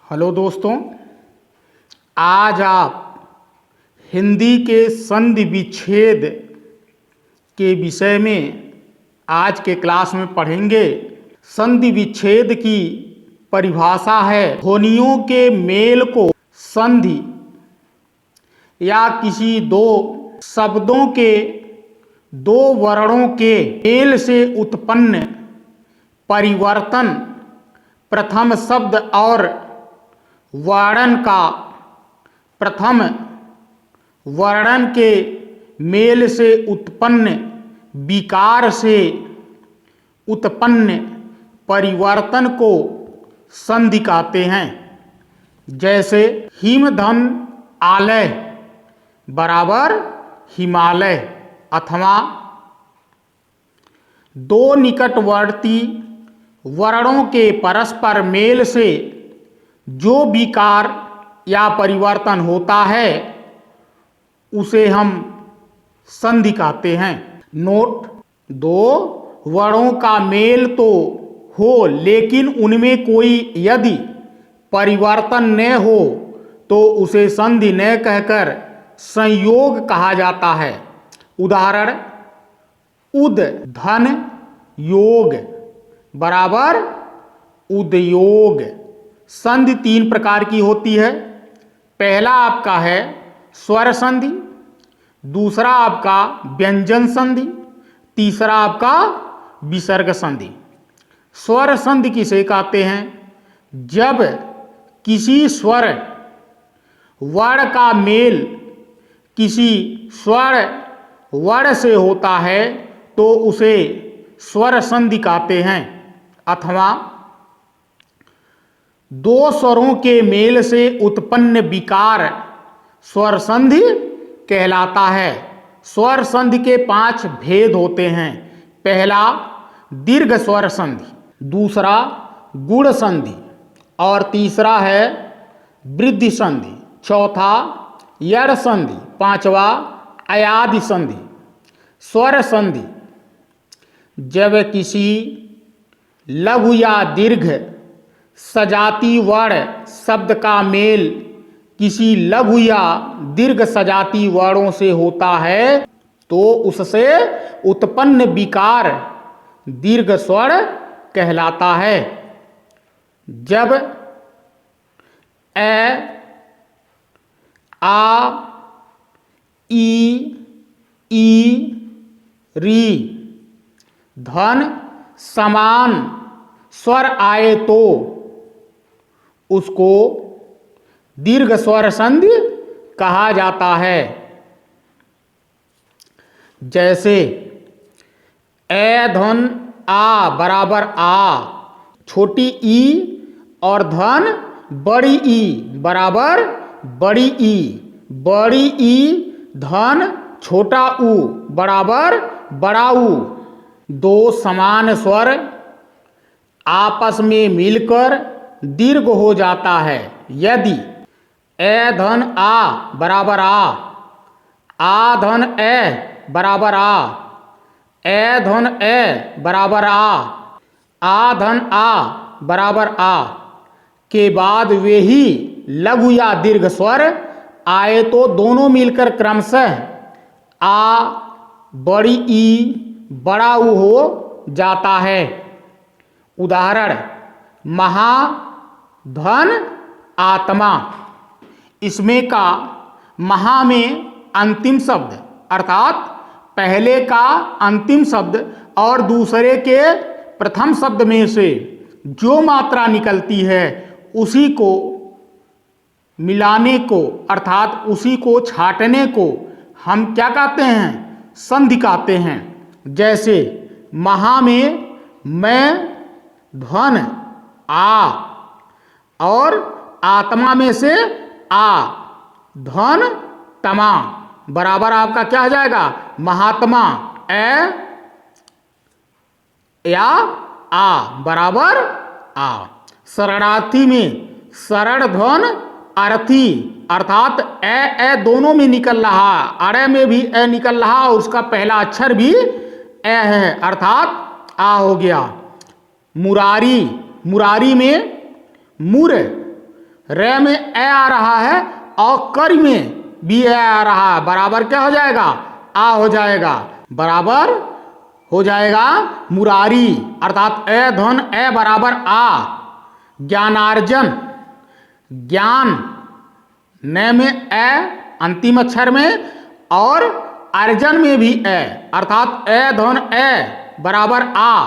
Hello दोस्तों, आज आप हिंदी के संधि विच्छेद के विषय में आज के क्लास में पढ़ेंगे। संधि विच्छेद की परिभाषा है ध्वनियों के मेल को संधि या किसी दो शब्दों के दो वर्णों के मेल से उत्पन्न परिवर्तन प्रथम शब्द और वर्णन का प्रथम वर्णन के मेल से उत्पन्न विकार से उत्पन्न परिवर्तन को संधि कहते हैं। जैसे हिमधन आलय बराबर हिमालय, अथवा दो निकटवर्ती वर्णों के परस्पर मेल से जो विकार या परिवर्तन होता है उसे हम संधि कहते हैं। नोट, दो वर्णों का मेल तो हो लेकिन उनमें कोई यदि परिवर्तन न हो तो उसे संधि न कहकर संयोग कहा जाता है। उदाहरण, उद धन योग बराबर उद्योग। संधि तीन प्रकार की होती है। पहला आपका है स्वर संधि, दूसरा आपका व्यंजन संधि, तीसरा आपका विसर्ग संधि। स्वर संधि किसे कहते हैं? जब किसी स्वर वर्ण का मेल किसी स्वर वर्ण से होता है तो उसे स्वर संधि कहते हैं। अथवा दो स्वरों के मेल से उत्पन्न विकार स्वर संधि कहलाता है। स्वर संधि के 5 भेद होते हैं। पहला दीर्घ स्वर संधि, दूसरा गुण संधि, और तीसरा है वृद्धि संधि, चौथा यड़ संधि, पांचवा अयादि संधि। स्वर संधि जब किसी लघु या दीर्घ सजाती वर्ण शब्द का मेल किसी लघु या दीर्घ सजाती वर्णों से होता है तो उससे उत्पन्न विकार दीर्घ स्वर कहलाता है। जब ए, आ, ई, री धन समान स्वर आए तो उसको दीर्घ स्वर संधि कहा जाता है। जैसे ए धन आ बराबर आ, छोटी ई और धन बड़ी ई बराबर बड़ी ई, बड़ी ई धन छोटा ऊ बराबर बड़ा ऊ। दो समान स्वर आपस में मिलकर दीर्घ हो जाता है यदि ए धन आ बराबर आ धन ए बराबर ए धन ए बराबर आ धन आ बराबर आ के बाद वे ही लघु या दीर्घ स्वर आए तो दोनों मिलकर क्रमशः आ बड़ी ई बड़ा ऊ हो जाता है। उदाहरण, महा धन आत्मा। इसमें का महा में अंतिम शब्द अर्थात पहले का अंतिम शब्द और दूसरे के प्रथम शब्द में से जो मात्रा निकलती है उसी को मिलाने को अर्थात उसी को छाटने को हम क्या कहते हैं? संधि कहते हैं। जैसे महा में मैं धन आ और आत्मा में से आ धन तमा बराबर आपका क्या हो जाएगा? महात्मा ए या आ बराबर आ। शरणार्थी में शरण धन अर्थी अर्थात ए दोनों में निकल रहा, अरे में भी ए निकल रहा और उसका पहला अक्षर भी ए है अर्थात आ हो गया। मुरारी, मुरारी में मुर रे में ए आ रहा है और कर में भी ए आ रहा है, बराबर क्या हो जाएगा? आ हो जाएगा, बराबर हो जाएगा मुरारी, अर्थात ए धन ए बराबर आ। ज्ञानार्जन, ज्ञान न में ए अंतिम अक्षर में और अर्जन में भी ए, अर्थात ए धन ए बराबर आ,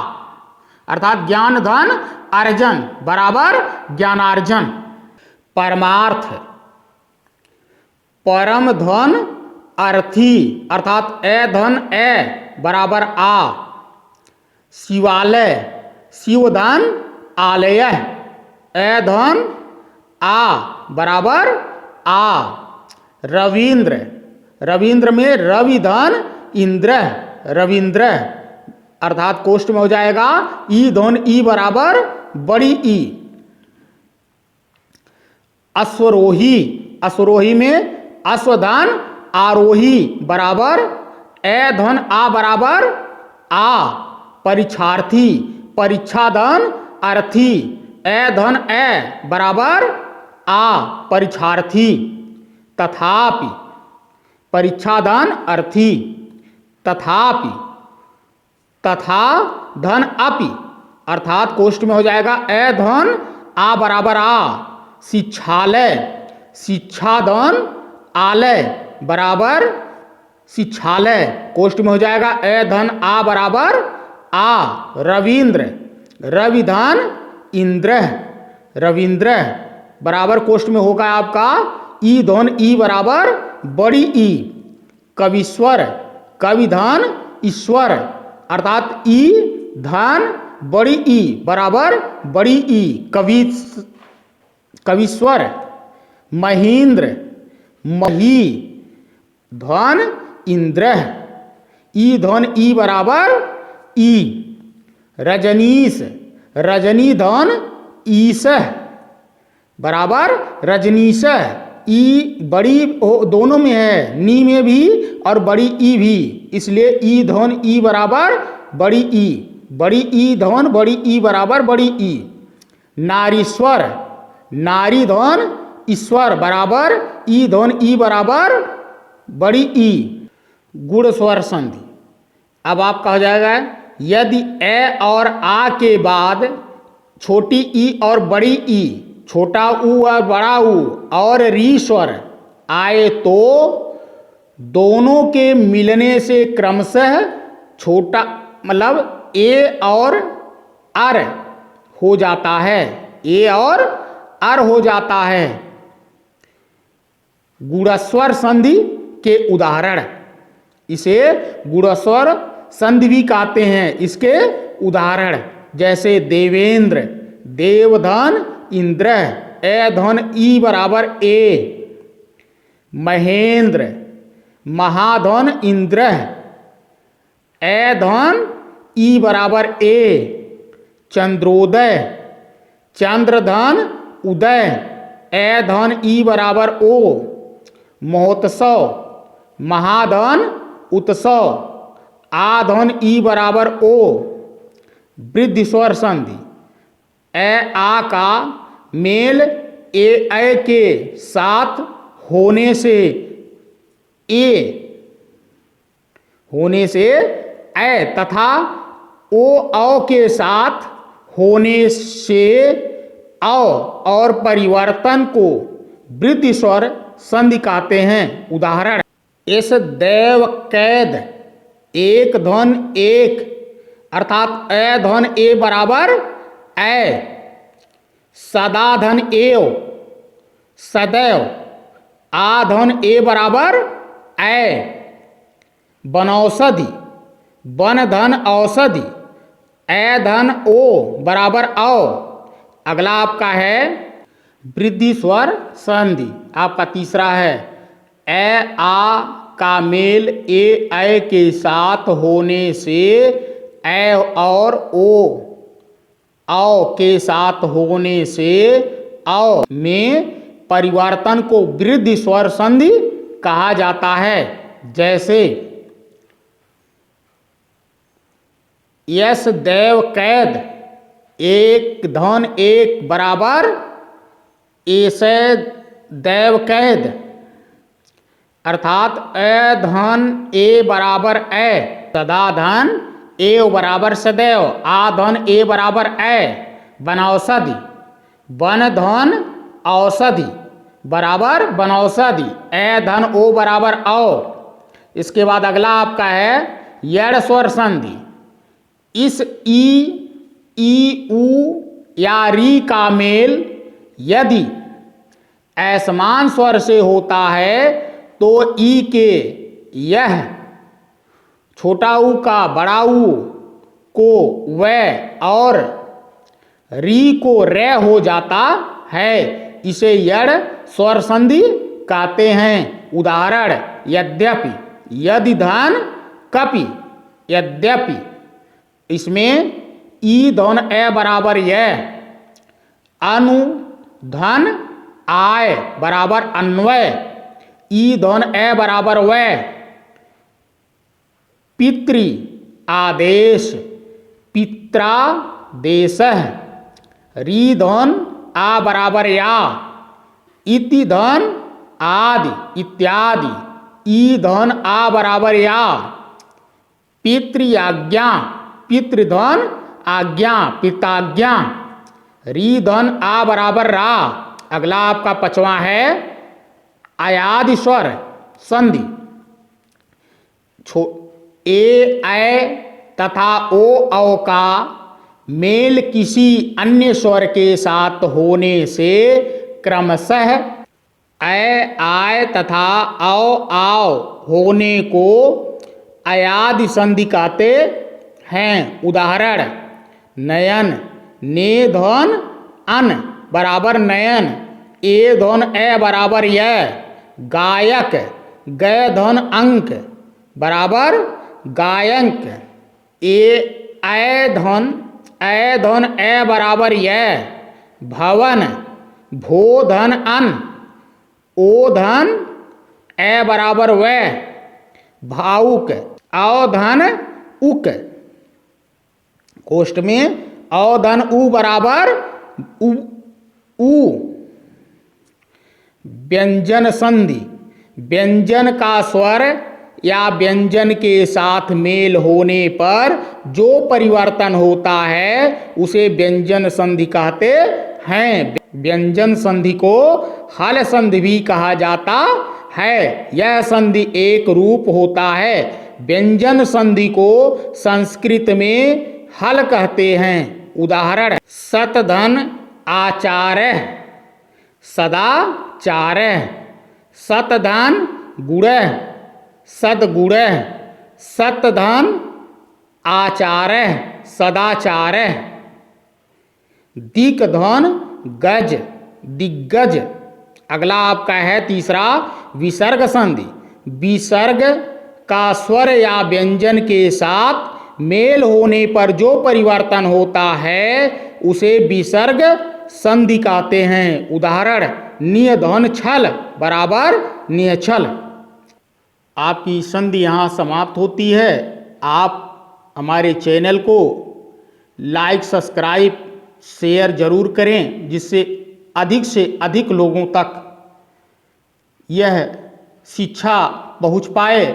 अर्थात ज्ञान धन अर्जन बराबर ज्ञानार्जन। परमार्थ, परम धन अर्थी, अर्थात ए धन ए बराबर आ। शिवालय, शिव धन आलय, ए धन आ बराबर आ। रविंद्र, रविंद्र में रवि धन इंद्र, रविंद्र, अर्थात कोष्ठ में हो जाएगा ई धन ई बराबर बड़ी ई। अश्वरोही, अश्वरोही में अश्वधन आरोही बराबर ए धन आ बराबर आ। परीक्षार्थी, परीक्षा धन अर्थी, ए धन ए बराबर आ, परीक्षार्थी। तथापि, परीक्षा धन अर्थी, तथापि, तथा धन अपि, अर्थात कोष्ठ में हो जाएगा ए धन आ बराबर आ। शिक्षालय, शिक्षा धन आलय बराबर शिक्षालय, कोष्ठ में हो जाएगा ए धन आ बराबर आ। रविंद्र, रवि धन इंद्र, रविंद्र बराबर कोष्ठ में होगा आपका ई धन ई बराबर बड़ी ई। कविश्वर, कवि धन ईश्वर, अर्थात ई धन बड़ी ई बराबर बड़ी ई, कविश्वर। महेंद्र, मही धन इंद्र, ई धन ई बराबर ई। रजनीश, रजनी धन ईश बराबर रजनीश, ई बड़ी दोनों में है, नी में भी और बड़ी ई भी, इसलिए ई धन ई बराबर बड़ी ई, बड़ी ई धन बड़ी ई बराबर बड़ी ई। नारीश्वर, नारी धन ईश्वर बराबर ई धन ई बराबर बड़ी ई। गुण स्वर संधि, अब आपका हो जाएगा यदि ए और आ के बाद छोटी ई और बड़ी ई, छोटा ऊ और बड़ा ऊ और री स्वर आए तो दोनों के मिलने से क्रमशः छोटा मतलब ए और अर हो जाता है, ए और अर हो जाता है। गुणस्वर संधि के उदाहरण, इसे गुणस्वर संधि भी कहते हैं, इसके उदाहरण जैसे देवेंद्र, देवधन इंद्र, ए धन ई बराबर ए। महेंद्र, महाधन इंद्र, ए धन ई बराबर ए। चंद्रोदय, चंद्रधन उदय, ए धन ई बराबर ओ। महोत्सव, महाधन उत्सव, आ धन ई बराबर ओ। वृद्धि स्वर संधि, ए आ का मेल ए के साथ होने से ए तथा ओ के साथ होने से औ और परिवर्तन को वृद्धि स्वर संधि कहते हैं। उदाहरण, इस दैव कैद, एक धन एक, अर्थात ए धन ए बराबर ए। सदा धन एव, सदैव, आ धन ए बराबर ए। वनौषधि, वन धन औषधि, ए धन ओ बराबर औ। अगला आपका है वृद्धि स्वर संधि, आपका तीसरा है ए आ का मेल ए के साथ होने से ए और औ के साथ होने से औ में परिवर्तन को वृद्धि स्वर संधि कहा जाता है। जैसे यस दैव कैद, एक धन एक बराबर ऐसे दैव कैद, अर्थात अ धन ए बराबर ए, सदा धन ए बराबर सदैव, आ धन ए बराबर ए, बनौषधि, वन धन औषधि बराबर बनौषधि, ए धन ओ बराबर औ। इसके बाद अगला आपका है यड़ स्वर संधि। इस ई ऊ या री का मेल यदि असमान स्वर से होता है तो ई के यह, छोटा ऊ का बड़ा ऊ को वह और री को रे हो जाता है, इसे यड़ स्वर संधि कहते हैं। उदाहरण यद्यपि, यदि धन कपि, यद्यपि, इसमें ई धन ए बराबर यह, अनु धन आय बराबर अन्वय, ई धन ए बराबर वह, पितृ आदेश पित्रादेशः, री धन आ बराबर या, इति धन आदि इत्यादि, ई धन आ बराबर या, पितृआज्ञा, पितृधन आज्ञा पिताज्ञा, री धन आ बराबर रा। अगला आपका पांचवा है अयादि स्वर संधि। ए ऐ तथा ओ औ का मेल किसी अन्य स्वर के साथ होने से क्रमशः ऐ आय तथा औ आओ होने को अयादि संधि कहते हैं। उदाहरण नयन, ने धन अन बराबर नयन, ए धन ए बराबर य, गायक, गय धन अंक बराबर गायंक, ए धन ए बराबर य, भवन, भो धन अन, ओ धन ए बराबर व, भावुक, औ धन उक, कोष्ठ में औ धन उ बराबर उ। व्यंजन संधि, व्यंजन का स्वर या व्यंजन के साथ मेल होने पर जो परिवर्तन होता है उसे व्यंजन संधि कहते हैं। व्यंजन संधि को हल संधि भी कहा जाता है। यह संधि एक रूप होता है। व्यंजन संधि को संस्कृत में हल कहते हैं। उदाहरण सतधन आचार्य, सदाचार्य, सतधन गुण, सदगुण, सतधन आचार्य, सदाचार्य, दिक्धन गज, दिग्गज। अगला आपका है तीसरा विसर्ग संधि। विसर्ग का स्वर या व्यंजन के साथ मेल होने पर जो परिवर्तन होता है उसे विसर्ग संधि कहते हैं। उदाहरण नियधन छल बराबर नियछल। आपकी संधि यहाँ समाप्त होती है। आप हमारे चैनल को लाइक, सब्सक्राइब, शेयर जरूर करें, जिससे अधिक से अधिक लोगों तक यह शिक्षा पहुँच पाए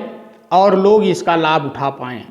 और लोग इसका लाभ उठा पाएं।